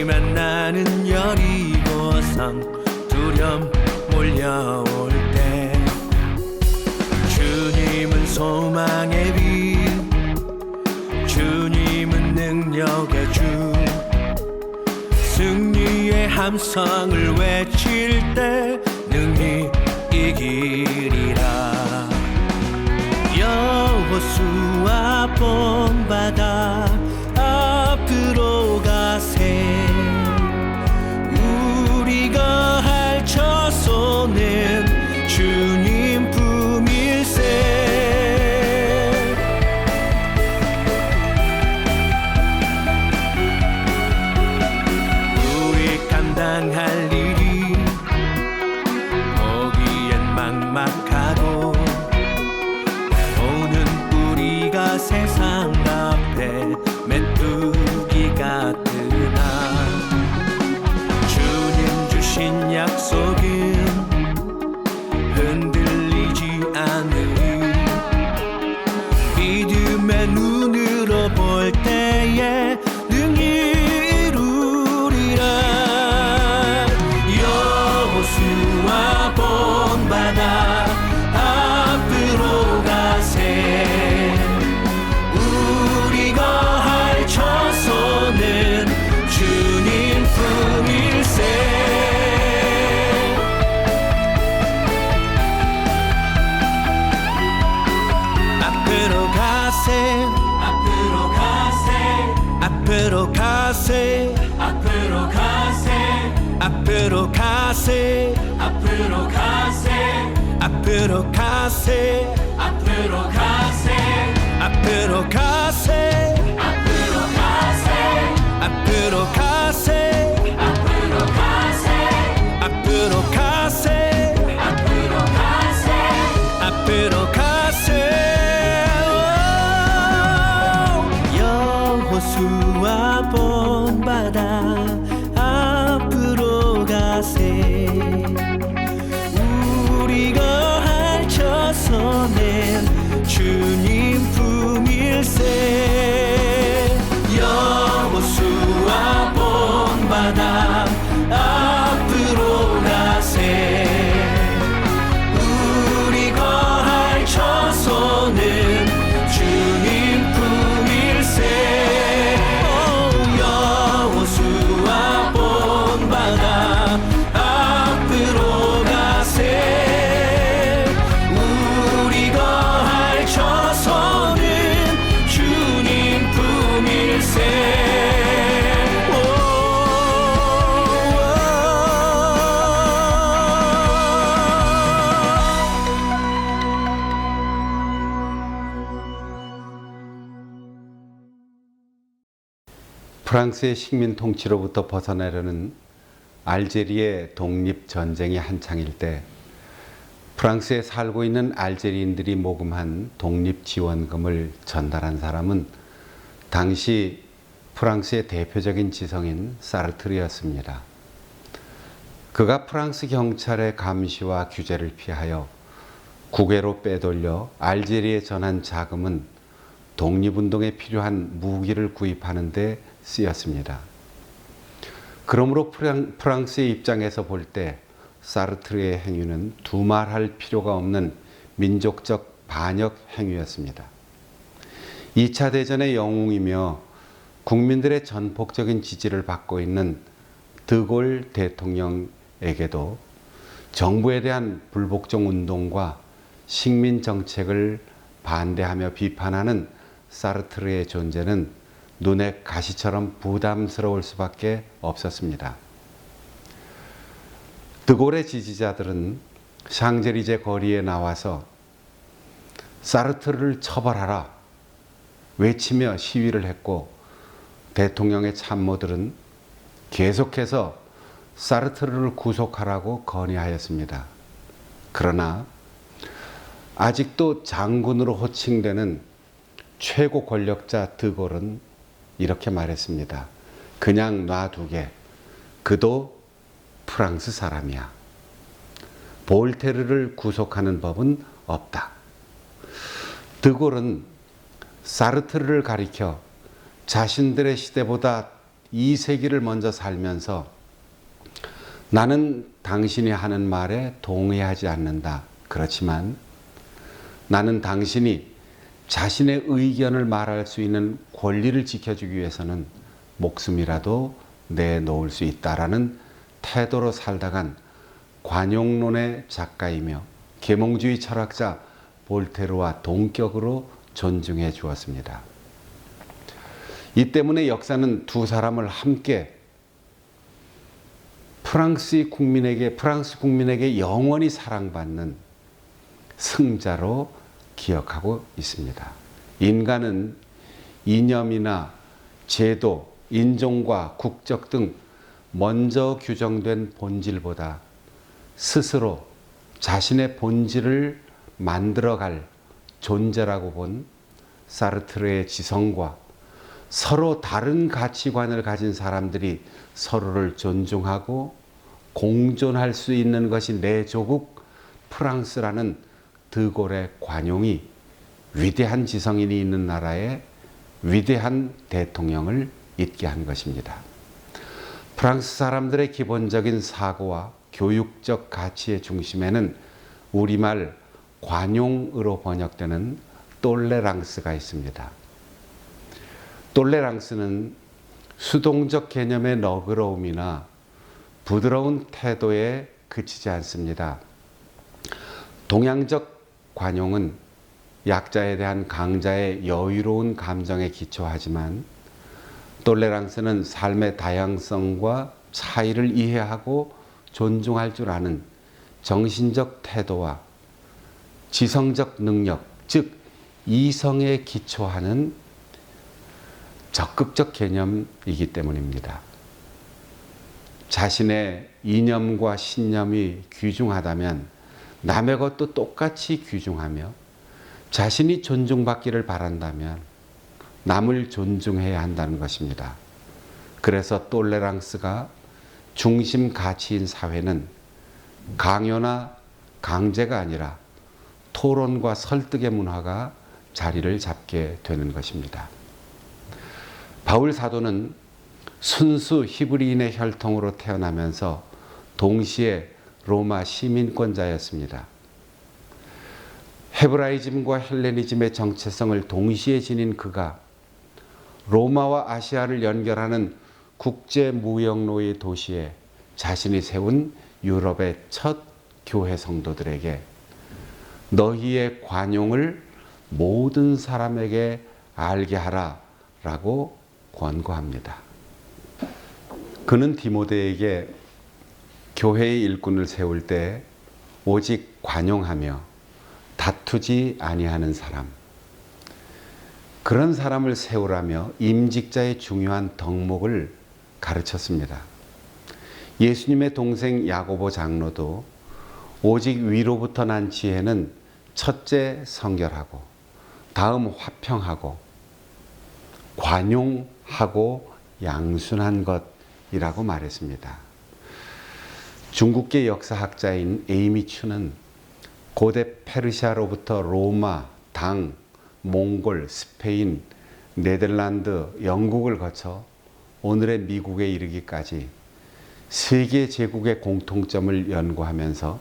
만나는 여리고성 두려움 몰려올 때 주님은 소망의 빛, 주님은 능력의 주, 승리의 함성을 외칠 때 능히 이기리라. 여호수아 본바다 앞으로 가세. 우리가 할 처소는 주님 품일세. 우리 감당할 일이 보기엔 막막하고 오는 우리가 세상 앞에 메뚜기 같으나 주님 주신 약속은 흔들리지 않으리. 믿음의 눈으로 볼 때에 능히 이루리라. 여호수아 본바다 앞으로 가세. 우리가 할 처소는 주님 품일세. 앞으로 가세. 앞으로 가세. 앞으로 가세. 앞으로 가세. 앞으로 가세. 앞으로 가세. 앞으로 가세. 앞으로 가세. 앞으로 가세. 앞으로 가세. 앞으로 가세. 앞으로 가세. 앞으로 가세. 앞으로 가세. 앞으로 가세. 여호수아 본바다 앞으로 가세. 우리가 할 처소는 주님 품일세. 여호수아 본바다 앞으로 가세. 우리가 할 처소는 주님 품일세. 여호수아 본바다 앞으로 가세. 우리가 할 처소는 주님 품일세. 프랑스의 식민 통치로부터 벗어나려는 알제리의 독립전쟁이 한창일 때 프랑스에 살고 있는 알제리인들이 모금한 독립지원금을 전달한 사람은 당시 프랑스의 대표적인 지성인 사르트르였습니다. 그가 프랑스 경찰의 감시와 규제를 피하여 국외로 빼돌려 알제리에 전한 자금은 독립운동에 필요한 무기를 구입하는 데 쓰였습니다. 그러므로 프랑스의 입장에서 볼 때 사르트르의 행위는 두말할 필요가 없는 민족적 반역 행위였습니다. 2차 대전의 영웅이며 국민들의 전폭적인 지지를 받고 있는 드골 대통령에게도 정부에 대한 불복종 운동과 식민 정책을 반대하며 비판하는 사르트르의 존재는 눈에 가시처럼 부담스러울 수밖에 없었습니다. 드골의 지지자들은 샹젤리제 거리에 나와서 사르트르를 처벌하라 외치며 시위를 했고 대통령의 참모들은 계속해서 사르트르를 구속하라고 건의하였습니다. 그러나 아직도 장군으로 호칭되는 최고 권력자 드골은 이렇게 말했습니다. 그냥 놔두게. 그도 프랑스 사람이야. 볼테르를 구속하는 법은 없다. 드골은 사르트르를 가리켜 자신들의 시대보다 이 세기를 먼저 살면서 나는 당신이 하는 말에 동의하지 않는다. 그렇지만 나는 당신이 자신의 의견을 말할 수 있는 권리를 지켜주기 위해서는 목숨이라도 내놓을 수 있다라는 태도로 살다간 관용론의 작가이며 계몽주의 철학자 볼테르와 동격으로 존중해 주었습니다. 이 때문에 역사는 두 사람을 함께 프랑스 국민에게 영원히 사랑받는 승자로 기억하고 있습니다. 인간은 이념이나 제도, 인종과 국적 등 먼저 규정된 본질보다 스스로 자신의 본질을 만들어갈 존재라고 본 사르트르의 지성과 서로 다른 가치관을 가진 사람들이 서로를 존중하고 공존할 수 있는 것이 내 조국 프랑스라는 드골의 관용이 위대한 지성인이 있는 나라의 위대한 대통령을 있게 한 것입니다. 프랑스 사람들의 기본적인 사고와 교육적 가치의 중심에는 우리말 관용으로 번역되는 똘레랑스가 있습니다. 똘레랑스는 수동적 개념의 너그러움이나 부드러운 태도에 그치지 않습니다. 동양적 관용은 약자에 대한 강자의 여유로운 감정에 기초하지만 똘레랑스는 삶의 다양성과 차이를 이해하고 존중할 줄 아는 정신적 태도와 지성적 능력, 즉 이성에 기초하는 적극적 개념이기 때문입니다. 자신의 이념과 신념이 귀중하다면 남의 것도 똑같이 귀중하며 자신이 존중받기를 바란다면 남을 존중해야 한다는 것입니다. 그래서 똘레랑스가 중심 가치인 사회는 강요나 강제가 아니라 토론과 설득의 문화가 자리를 잡게 되는 것입니다. 바울 사도는 순수 히브리인의 혈통으로 태어나면서 동시에 로마 시민권자였습니다. 헤브라이즘과 헬레니즘의 정체성을 동시에 지닌 그가 로마와 아시아를 연결하는 국제무역로의 도시에 자신이 세운 유럽의 첫 교회 성도들에게 너희의 관용을 모든 사람에게 알게 하라 라고 권고합니다. 그는 디모데에게 교회의 일꾼을 세울 때 오직 관용하며 다투지 아니하는 사람, 그런 사람을 세우라며 임직자의 중요한 덕목을 가르쳤습니다. 예수님의 동생 야고보 장로도 오직 위로부터 난 지혜는 첫째 성결하고 다음 화평하고 관용하고 양순한 것이라고 말했습니다. 중국계 역사학자인 에이미 추는 고대 페르시아로부터 로마, 당, 몽골, 스페인, 네덜란드, 영국을 거쳐 오늘의 미국에 이르기까지 세계 제국의 공통점을 연구하면서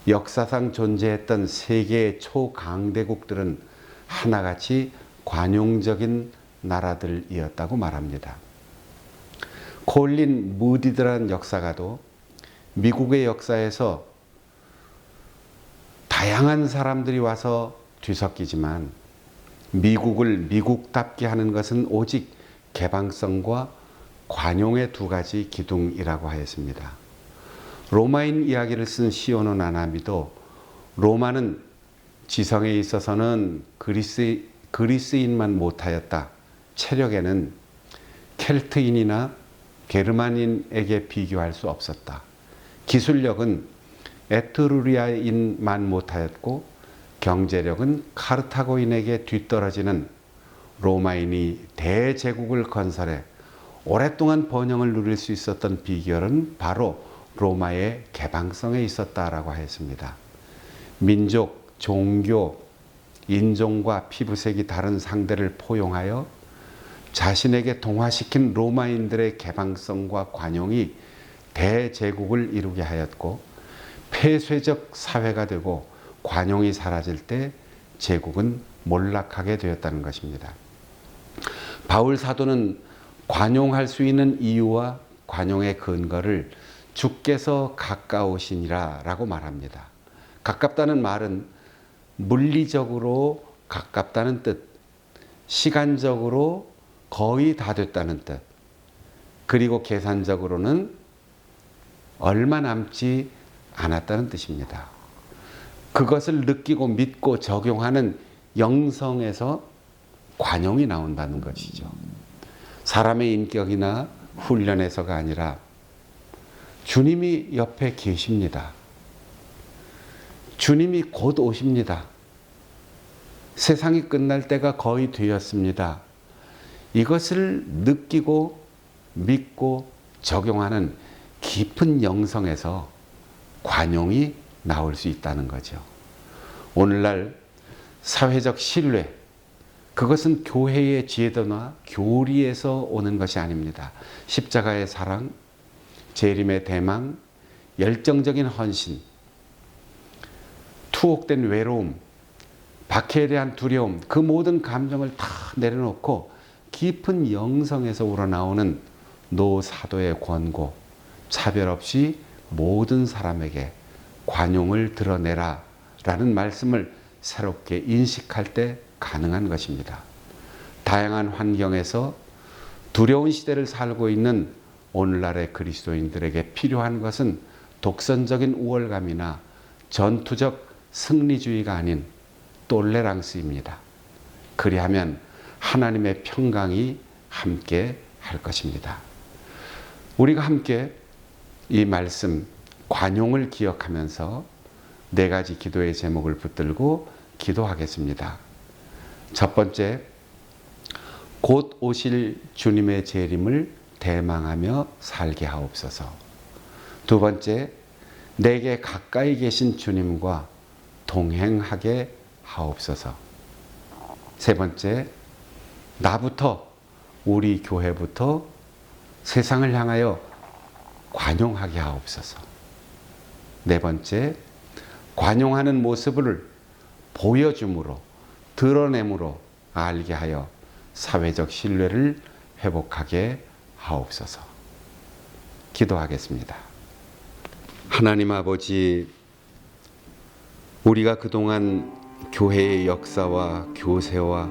역사상 존재했던 세계의 초강대국들은 하나같이 관용적인 나라들이었다고 말합니다. 콜린 무디드라는 역사가도 미국의 역사에서 다양한 사람들이 와서 뒤섞이지만 미국을 미국답게 하는 것은 오직 개방성과 관용의 두 가지 기둥이라고 하였습니다. 로마인 이야기를 쓴 시오노 나나미도 로마는 지성에 있어서는 그리스인만 못하였다. 체력에는 켈트인이나 게르만인에게 비교할 수 없었다. 기술력은 에트루리아인만 못하였고 경제력은 카르타고인에게 뒤떨어지는 로마인이 대제국을 건설해 오랫동안 번영을 누릴 수 있었던 비결은 바로 로마의 개방성에 있었다라고 하였습니다. 민족, 종교, 인종과 피부색이 다른 상대를 포용하여 자신에게 동화시킨 로마인들의 개방성과 관용이 대제국을 이루게 하였고, 폐쇄적 사회가 되고 관용이 사라질 때 제국은 몰락하게 되었다는 것입니다. 바울 사도는 관용할 수 있는 이유와 관용의 근거를 주께서 가까우시니라 라고 말합니다. 가깝다는 말은 물리적으로 가깝다는 뜻, 시간적으로 거의 다 됐다는 뜻, 그리고 계산적으로는 얼마 남지 않았다는 뜻입니다. 그것을 느끼고 믿고 적용하는 영성에서 관용이 나온다는 것이죠. 사람의 인격이나 훈련에서가 아니라 주님이 옆에 계십니다. 주님이 곧 오십니다. 세상이 끝날 때가 거의 되었습니다. 이것을 느끼고 믿고 적용하는 깊은 영성에서 관용이 나올 수 있다는 거죠. 오늘날 사회적 신뢰, 그것은 교회의 제도나 교리에서 오는 것이 아닙니다. 십자가의 사랑, 재림의 대망, 열정적인 헌신, 투옥된 외로움, 박해에 대한 두려움, 그 모든 감정을 다 내려놓고 깊은 영성에서 우러나오는 노사도의 권고, 차별 없이 모든 사람에게 관용을 드러내라 라는 말씀을 새롭게 인식할 때 가능한 것입니다. 다양한 환경에서 두려운 시대를 살고 있는 오늘날의 그리스도인들에게 필요한 것은 독선적인 우월감이나 전투적 승리주의가 아닌 똘레랑스입니다. 그리하면 하나님의 평강이 함께 할 것입니다. 우리가 함께 이 말씀 관용을 기억하면서 4가지 기도의 제목을 붙들고 기도하겠습니다. 첫 번째, 곧 오실 주님의 재림을 대망하며 살게 하옵소서. 두 번째, 내게 가까이 계신 주님과 동행하게 하옵소서. 세 번째, 나부터, 우리 교회부터 세상을 향하여 관용하게 하옵소서. 네 번째, 관용하는 모습을 보여줌으로, 드러냄으로 알게 하여 사회적 신뢰를 회복하게 하옵소서. 기도하겠습니다. 하나님 아버지, 우리가 그동안 교회의 역사와 교세와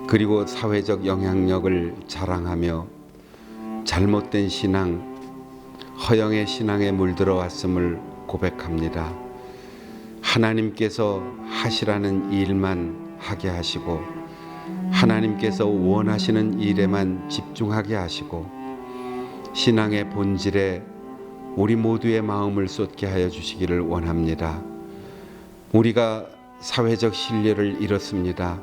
그리고 사회적 영향력을 자랑하며 잘못된 신앙, 허영의 신앙에 물들어 왔음을 고백합니다. 하나님께서 하시라는 일만 하게 하시고 하나님께서 원하시는 일에만 집중하게 하시고 신앙의 본질에 우리 모두의 마음을 쏟게 하여 주시기를 원합니다. 우리가 사회적 신뢰를 잃었습니다.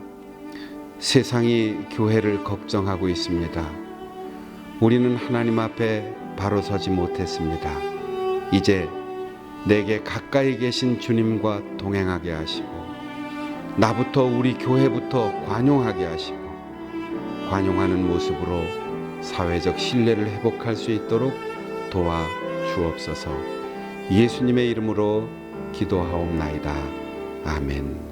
세상이 교회를 걱정하고 있습니다. 우리는 하나님 앞에 바로 서지 못했습니다. 이제 내게 가까이 계신 주님과 동행하게 하시고 나부터, 우리 교회부터 관용하게 하시고 관용하는 모습으로 사회적 신뢰를 회복할 수 있도록 도와 주옵소서. 예수님의 이름으로 기도하옵나이다. 아멘.